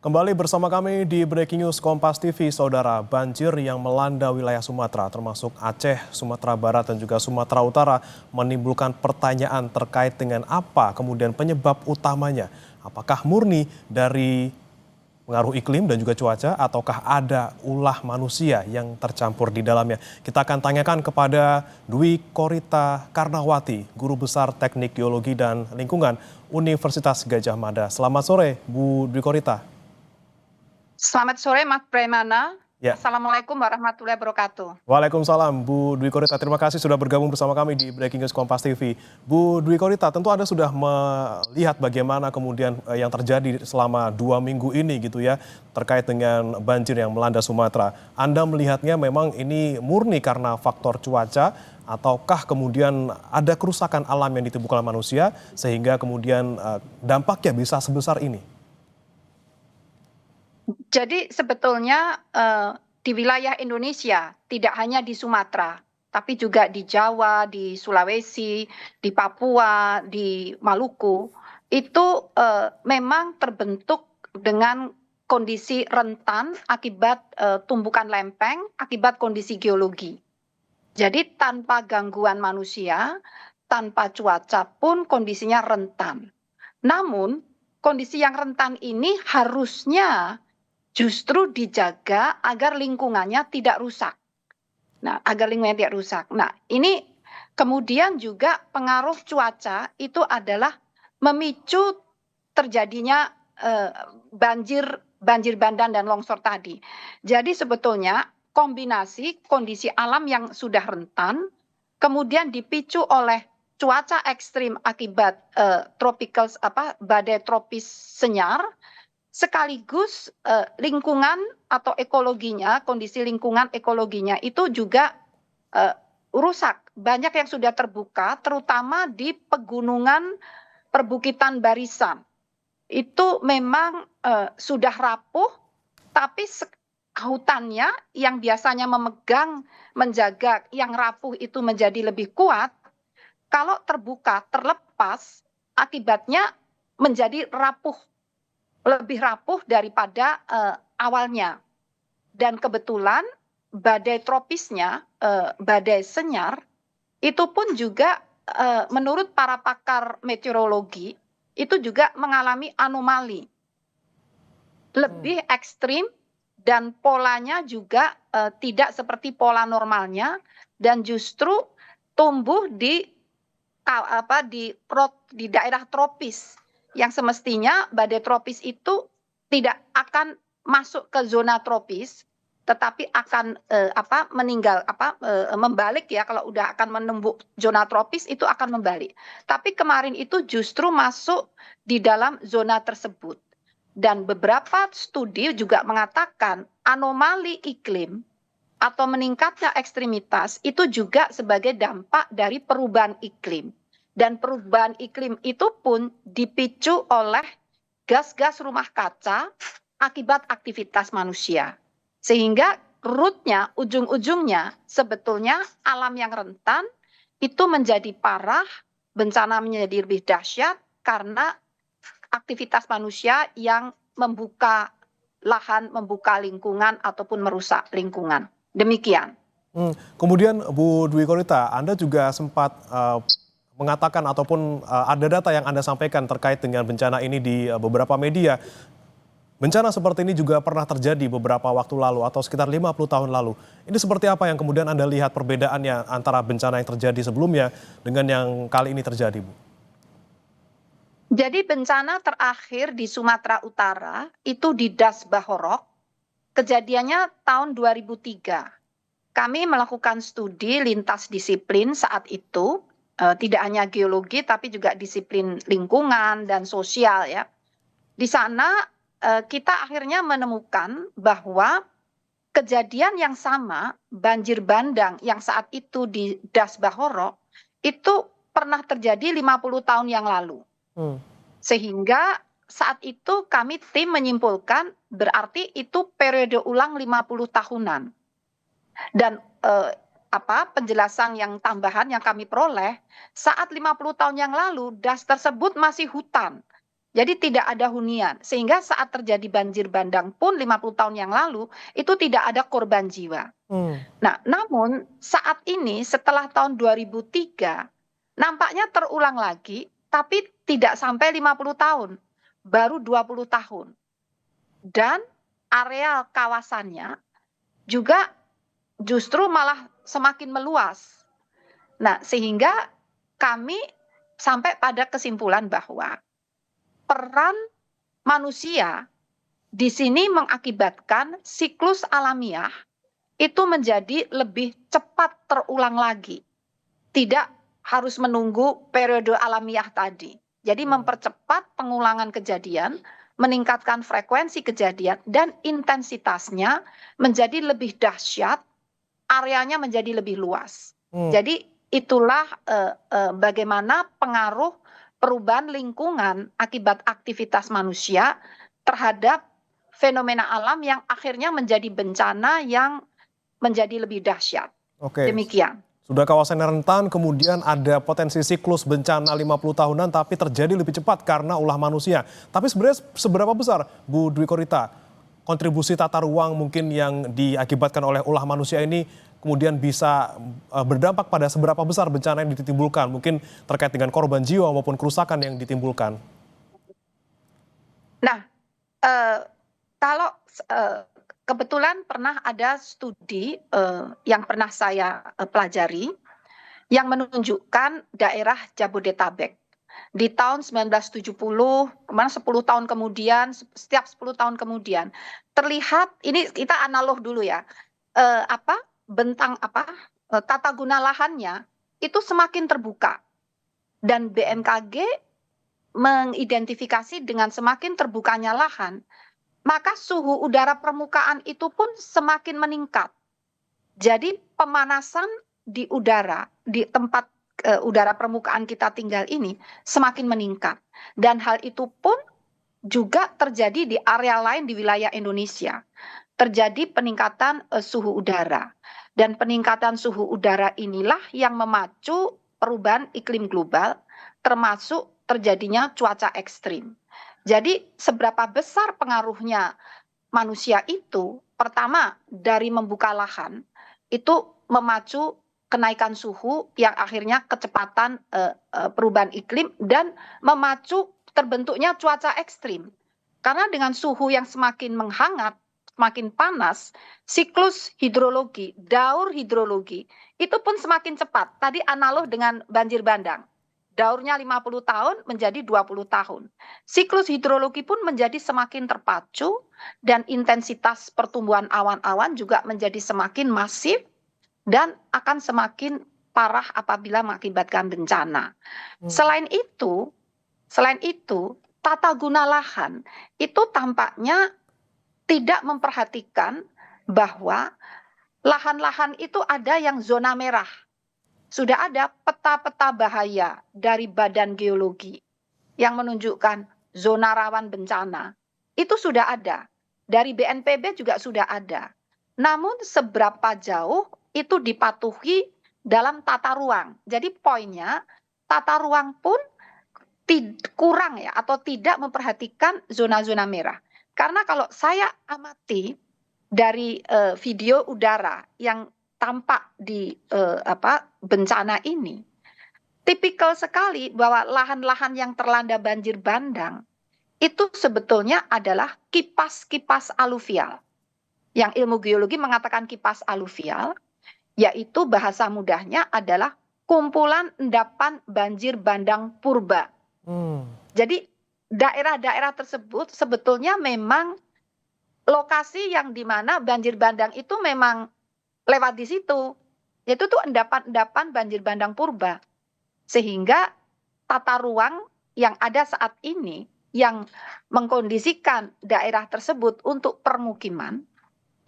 Kembali bersama kami di Breaking News Kompas TV, Saudara. Banjir yang melanda wilayah Sumatera, termasuk Aceh, Sumatera Barat, dan juga Sumatera Utara, menimbulkan pertanyaan terkait dengan apa kemudian penyebab utamanya. Apakah murni dari pengaruh iklim dan juga cuaca, ataukah ada ulah manusia yang tercampur di dalamnya? Kita akan tanyakan kepada Dwi Korita Karnawati, Guru Besar Teknik Geologi dan Lingkungan Universitas Gadjah Mada. Selamat sore, Bu Dwi Korita. Selamat sore, Mas Premana. Ya, Assalamualaikum warahmatullahi wabarakatuh. Waalaikumsalam Bu Dwi Korita. Terima kasih sudah bergabung bersama kami di Breaking News Kompas TV. Bu Dwi Korita, tentu Anda sudah melihat bagaimana kemudian yang terjadi selama 2 minggu ini gitu ya, terkait dengan banjir yang melanda Sumatera. Anda melihatnya memang ini murni karena faktor cuaca, ataukah kemudian ada kerusakan alam yang ditimbulkan manusia sehingga kemudian dampaknya bisa sebesar ini? Jadi sebetulnya di wilayah Indonesia, tidak hanya di Sumatera, tapi juga di Jawa, di Sulawesi, di Papua, di Maluku, itu memang terbentuk dengan kondisi rentan akibat tumbukan lempeng, akibat kondisi geologi. Jadi tanpa gangguan manusia, tanpa cuaca pun kondisinya rentan. Namun kondisi yang rentan ini harusnya justru dijaga agar lingkungannya tidak rusak. Nah, agar lingkungannya tidak rusak. Nah, ini kemudian juga pengaruh cuaca itu adalah memicu terjadinya banjir bandang dan longsor tadi. Jadi sebetulnya kombinasi kondisi alam yang sudah rentan, kemudian dipicu oleh cuaca ekstrim akibat badai tropis senyar, sekaligus lingkungan atau ekologinya, kondisi lingkungan ekologinya itu juga rusak. Banyak yang sudah terbuka, terutama di pegunungan perbukitan barisan. Itu memang sudah rapuh, tapi hutannya yang biasanya menjaga yang rapuh itu menjadi lebih kuat, kalau terbuka, terlepas, akibatnya menjadi rapuh, lebih rapuh daripada awalnya. Dan kebetulan badai tropisnya, badai senyar, itu pun juga menurut para pakar meteorologi, itu juga mengalami anomali. Lebih ekstrim dan polanya juga tidak seperti pola normalnya, dan justru tumbuh di daerah tropis, yang semestinya badai tropis itu tidak akan masuk ke zona tropis, tetapi akan membalik ya, kalau udah akan menembus zona tropis itu akan membalik. Tapi kemarin itu justru masuk di dalam zona tersebut. Dan beberapa studi juga mengatakan anomali iklim atau meningkatnya ekstremitas itu juga sebagai dampak dari perubahan iklim. Dan perubahan iklim itu pun dipicu oleh gas-gas rumah kaca akibat aktivitas manusia. Sehingga rootnya, ujung-ujungnya sebetulnya alam yang rentan itu menjadi parah, bencana menjadi lebih dahsyat karena aktivitas manusia yang membuka lahan, membuka lingkungan ataupun merusak lingkungan. Demikian. Kemudian Bu Dwi Korita, Anda juga sempat mengatakan ataupun ada data yang Anda sampaikan terkait dengan bencana ini di beberapa media. Bencana seperti ini juga pernah terjadi beberapa waktu lalu atau sekitar 50 tahun lalu. Ini seperti apa yang kemudian Anda lihat perbedaannya antara bencana yang terjadi sebelumnya dengan yang kali ini terjadi, Bu? Jadi bencana terakhir di Sumatera Utara itu di Das Bahorok, kejadiannya tahun 2003. Kami melakukan studi lintas disiplin saat itu, tidak hanya geologi tapi juga disiplin lingkungan dan sosial ya. Di sana kita akhirnya menemukan bahwa kejadian yang sama, banjir bandang yang saat itu di Das Bahorok, itu pernah terjadi 50 tahun yang lalu. Sehingga saat itu kami tim menyimpulkan berarti itu periode ulang 50 tahunan. Dan penjelasan yang tambahan yang kami peroleh, saat 50 tahun yang lalu das tersebut masih hutan. Jadi tidak ada hunian, sehingga saat terjadi banjir bandang pun 50 tahun yang lalu, itu tidak ada korban jiwa. Hmm. Nah, namun saat ini setelah tahun 2003, nampaknya terulang lagi, tapi tidak sampai 50 tahun, baru 20 tahun. Dan areal kawasannya juga justru malah semakin meluas. Nah, sehingga kami sampai pada kesimpulan bahwa peran manusia di sini mengakibatkan siklus alamiah itu menjadi lebih cepat terulang lagi. Tidak harus menunggu periode alamiah tadi. Jadi mempercepat pengulangan kejadian, meningkatkan frekuensi kejadian, dan intensitasnya menjadi lebih dahsyat, areanya menjadi lebih luas. Jadi itulah bagaimana pengaruh perubahan lingkungan akibat aktivitas manusia terhadap fenomena alam yang akhirnya menjadi bencana yang menjadi lebih dahsyat. Oke. Demikian. Sudah kawasan yang rentan, kemudian ada potensi siklus bencana 50 tahunan tapi terjadi lebih cepat karena ulah manusia. Tapi sebenarnya seberapa besar, Bu Dwi Korita, kontribusi tata ruang mungkin yang diakibatkan oleh ulah manusia ini kemudian bisa berdampak pada seberapa besar bencana yang ditimbulkan, mungkin terkait dengan korban jiwa maupun kerusakan yang ditimbulkan? Nah, kalau kebetulan pernah ada studi yang pernah saya pelajari yang menunjukkan daerah Jabodetabek di tahun 1970, kemana 10 tahun kemudian, setiap 10 tahun kemudian terlihat, ini kita analog dulu ya, tata guna lahannya itu semakin terbuka, dan BMKG mengidentifikasi dengan semakin terbukanya lahan, maka suhu udara permukaan itu pun semakin meningkat. Jadi pemanasan di udara, di tempat udara permukaan kita tinggal ini semakin meningkat. Dan hal itu pun juga terjadi di area lain di wilayah Indonesia. Terjadi peningkatan suhu udara. Dan peningkatan suhu udara inilah yang memacu perubahan iklim global, termasuk terjadinya cuaca ekstrim. Jadi seberapa besar pengaruhnya manusia itu, pertama dari membuka lahan, itu memacu kenaikan suhu yang akhirnya kecepatan perubahan iklim dan memacu terbentuknya cuaca ekstrim. Karena dengan suhu yang semakin menghangat, semakin panas, siklus hidrologi, daur hidrologi, itu pun semakin cepat. Tadi analog dengan banjir bandang. Daurnya 50 tahun menjadi 20 tahun. Siklus hidrologi pun menjadi semakin terpacu dan intensitas pertumbuhan awan-awan juga menjadi semakin masif dan akan semakin parah apabila mengakibatkan bencana. Selain itu, tata guna lahan itu tampaknya tidak memperhatikan bahwa lahan-lahan itu ada yang zona merah. Sudah ada peta-peta bahaya dari Badan Geologi yang menunjukkan zona rawan bencana. Itu sudah ada. Dari BNPB juga sudah ada. Namun seberapa jauh itu dipatuhi dalam tata ruang. Jadi poinnya, tata ruang pun kurang ya, atau tidak memperhatikan zona-zona merah. Karena kalau saya amati dari video udara yang tampak di bencana ini, tipikal sekali bahwa lahan-lahan yang terlanda banjir bandang itu sebetulnya adalah kipas-kipas aluvial. Yang ilmu geologi mengatakan kipas aluvial, yaitu bahasa mudahnya adalah kumpulan endapan banjir bandang purba. Jadi daerah-daerah tersebut sebetulnya memang lokasi yang dimana banjir bandang itu memang lewat di situ. Yaitu tuh endapan-endapan banjir bandang purba. Sehingga tata ruang yang ada saat ini yang mengkondisikan daerah tersebut untuk permukiman,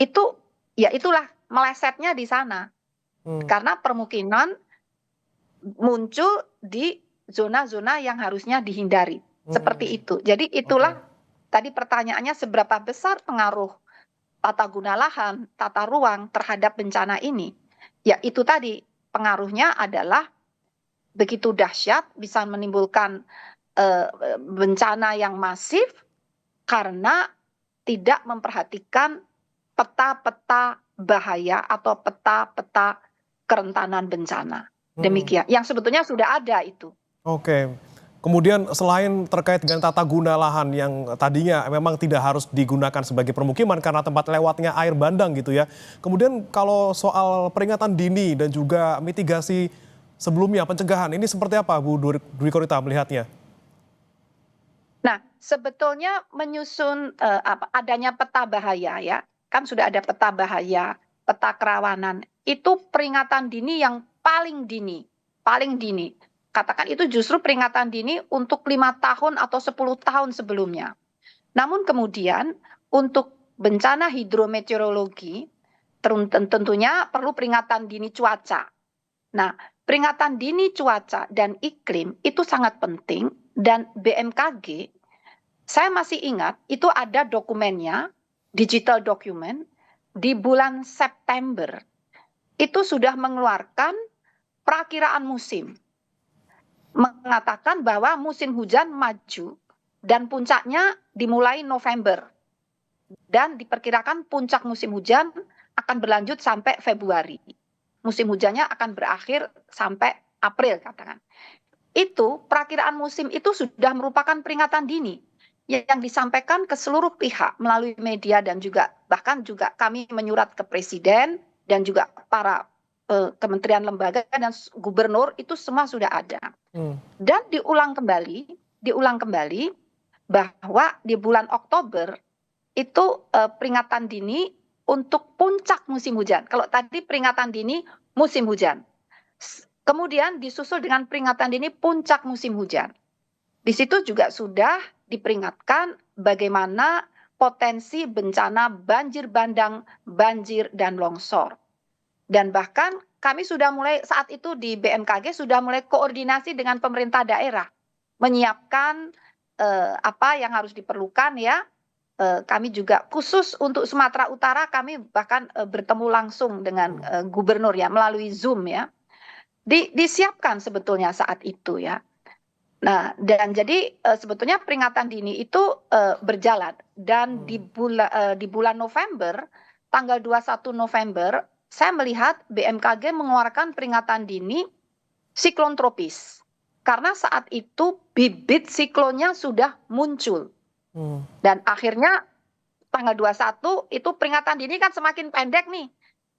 itu ya itulah melesetnya di sana. Karena permukiman muncul di zona-zona yang harusnya dihindari. Seperti itu. Jadi itulah tadi pertanyaannya, seberapa besar pengaruh tata guna lahan, tata ruang terhadap bencana ini. Ya itu tadi, pengaruhnya adalah begitu dahsyat, bisa menimbulkan bencana yang masif karena tidak memperhatikan peta-peta bahaya atau peta-peta kerentanan bencana. Demikian, yang sebetulnya sudah ada itu. Oke. Kemudian selain terkait dengan tata guna lahan yang tadinya memang tidak harus digunakan sebagai permukiman karena tempat lewatnya air bandang gitu ya. Kemudian kalau soal peringatan dini dan juga mitigasi sebelumnya, pencegahan, ini seperti apa Bu Dwi Korita melihatnya? Nah, sebetulnya menyusun adanya peta bahaya ya, kan sudah ada peta bahaya, peta kerawanan. Itu peringatan dini yang paling dini, paling dini. Katakan itu justru peringatan dini untuk 5 tahun atau 10 tahun sebelumnya. Namun kemudian untuk bencana hidrometeorologi tentunya perlu peringatan dini cuaca. Nah, peringatan dini cuaca dan iklim itu sangat penting dan BMKG, saya masih ingat itu ada dokumennya, digital dokumen, di bulan September itu sudah mengeluarkan perakiraan musim. Mengatakan bahwa musim hujan maju dan puncaknya dimulai November. Dan diperkirakan puncak musim hujan akan berlanjut sampai Februari. Musim hujannya akan berakhir sampai April katakan. Itu perakiraan musim itu sudah merupakan peringatan dini yang disampaikan ke seluruh pihak melalui media dan juga bahkan juga kami menyurat ke presiden dan juga para kementerian lembaga dan gubernur itu semua sudah ada. Dan diulang kembali bahwa di bulan Oktober itu peringatan dini untuk puncak musim hujan. Kalau tadi peringatan dini musim hujan. Kemudian disusul dengan peringatan dini puncak musim hujan. Di situ juga sudah diperingatkan bagaimana potensi bencana banjir bandang, banjir, dan longsor. Dan bahkan kami sudah mulai saat itu di BMKG sudah mulai koordinasi dengan pemerintah daerah. Menyiapkan apa yang harus diperlukan ya. Kami juga khusus untuk Sumatera Utara kami bahkan bertemu langsung dengan gubernur ya melalui Zoom ya. Disiapkan sebetulnya saat itu ya. Nah, dan jadi sebetulnya peringatan dini itu berjalan dan di bulan November, tanggal 21 November, saya melihat BMKG mengeluarkan peringatan dini siklon tropis. Karena saat itu bibit siklonnya sudah muncul. Dan akhirnya tanggal 21 itu peringatan dini kan semakin pendek nih.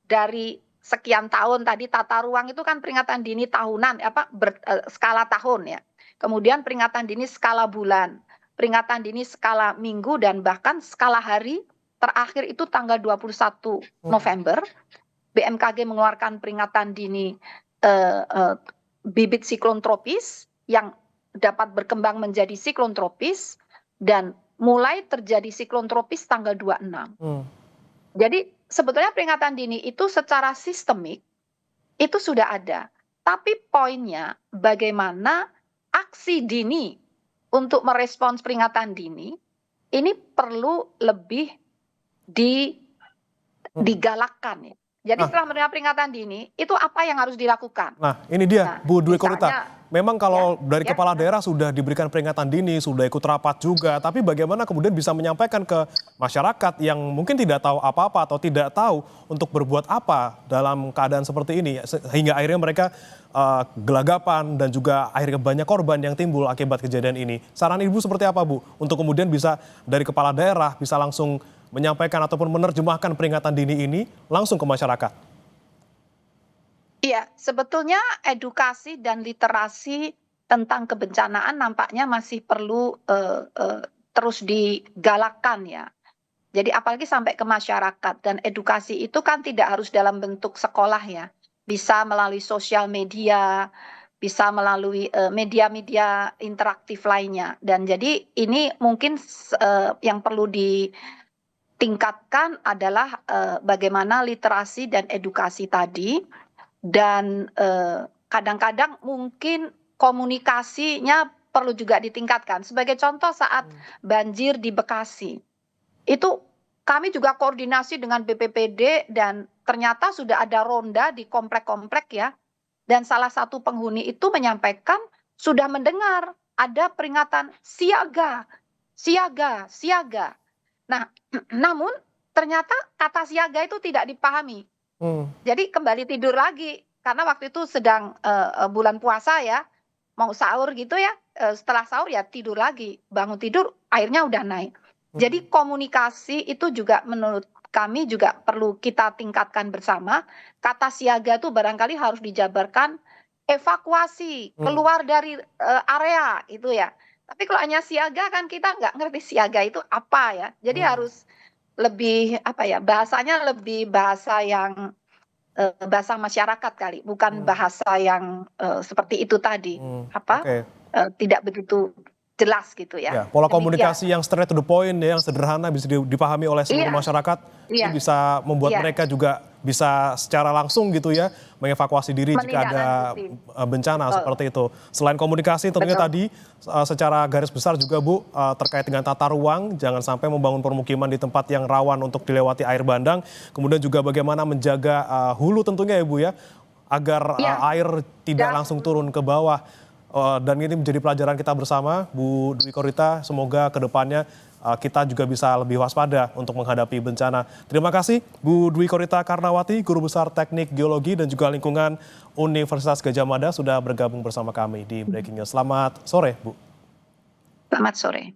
Dari sekian tahun tadi tata ruang itu kan peringatan dini tahunan skala tahun ya. Kemudian peringatan dini skala bulan, peringatan dini skala minggu dan bahkan skala hari. Terakhir itu tanggal 21 November BMKG mengeluarkan peringatan dini bibit siklon tropis yang dapat berkembang menjadi siklon tropis dan mulai terjadi siklon tropis tanggal 26. Jadi sebetulnya peringatan dini itu secara sistemik itu sudah ada. Tapi poinnya bagaimana aksi dini untuk merespons peringatan dini ini perlu lebih digalakkan ya. Jadi setelah menerima peringatan dini, itu apa yang harus dilakukan? Nah, ini dia Bu Dwi Korita. Memang kalau dari kepala daerah sudah diberikan peringatan dini, sudah ikut rapat juga, tapi bagaimana kemudian bisa menyampaikan ke masyarakat yang mungkin tidak tahu apa-apa atau tidak tahu untuk berbuat apa dalam keadaan seperti ini, sehingga akhirnya mereka gelagapan dan juga akhirnya banyak korban yang timbul akibat kejadian ini. Saran Ibu seperti apa Bu? Untuk kemudian bisa dari kepala daerah bisa langsung menyampaikan ataupun menerjemahkan peringatan dini ini langsung ke masyarakat. Iya, sebetulnya edukasi dan literasi tentang kebencanaan nampaknya masih perlu terus digalakkan ya. Jadi apalagi sampai ke masyarakat dan edukasi itu kan tidak harus dalam bentuk sekolah ya. Bisa melalui sosial media, bisa melalui media-media interaktif lainnya. Dan jadi ini mungkin yang perlu ditingkatkan adalah bagaimana literasi dan edukasi tadi. Dan kadang-kadang mungkin komunikasinya perlu juga ditingkatkan. Sebagai contoh saat banjir di Bekasi, itu kami juga koordinasi dengan BPPD dan ternyata sudah ada ronda di komplek-komplek ya. Dan salah satu penghuni itu menyampaikan sudah mendengar ada peringatan siaga, siaga, siaga. Nah, namun ternyata kata siaga itu tidak dipahami. Jadi kembali tidur lagi karena waktu itu sedang bulan puasa ya, mau sahur gitu ya. Setelah sahur ya tidur lagi, bangun tidur airnya udah naik. Jadi komunikasi itu juga menurut kami juga perlu kita tingkatkan bersama. Kata siaga itu barangkali harus dijabarkan evakuasi keluar dari area itu ya. Tapi kalau hanya siaga kan kita nggak ngerti siaga itu apa ya. Jadi harus lebih apa ya, bahasanya lebih bahasa yang bahasa masyarakat kali, bukan bahasa yang seperti itu tadi, apa, Oke. tidak begitu jelas gitu Ya, ya. pola Demikian. komunikasi yang straight to the point ya, yang sederhana bisa dipahami oleh seluruh Iya, masyarakat, itu iya, bisa membuat iya, mereka juga bisa secara langsung gitu ya, mengevakuasi diri jika ada menindaklanjuti. bencana Betul, seperti itu. Selain komunikasi tentunya betul. tadi secara garis besar juga Bu, terkait dengan tata ruang, jangan sampai membangun permukiman di tempat yang rawan untuk dilewati air bandang, kemudian juga bagaimana menjaga hulu tentunya ya Bu ya, agar Iya, air tidak das langsung turun ke bawah. Dan ini menjadi pelajaran kita bersama, Bu Dwi Korita. Semoga kedepannya kita juga bisa lebih waspada untuk menghadapi bencana. Terima kasih Bu Dwi Korita Karnawati, Guru Besar Teknik Geologi dan juga Lingkungan Universitas Gadjah Mada sudah bergabung bersama kami di Breaking News. Selamat sore, Bu. selamat sore.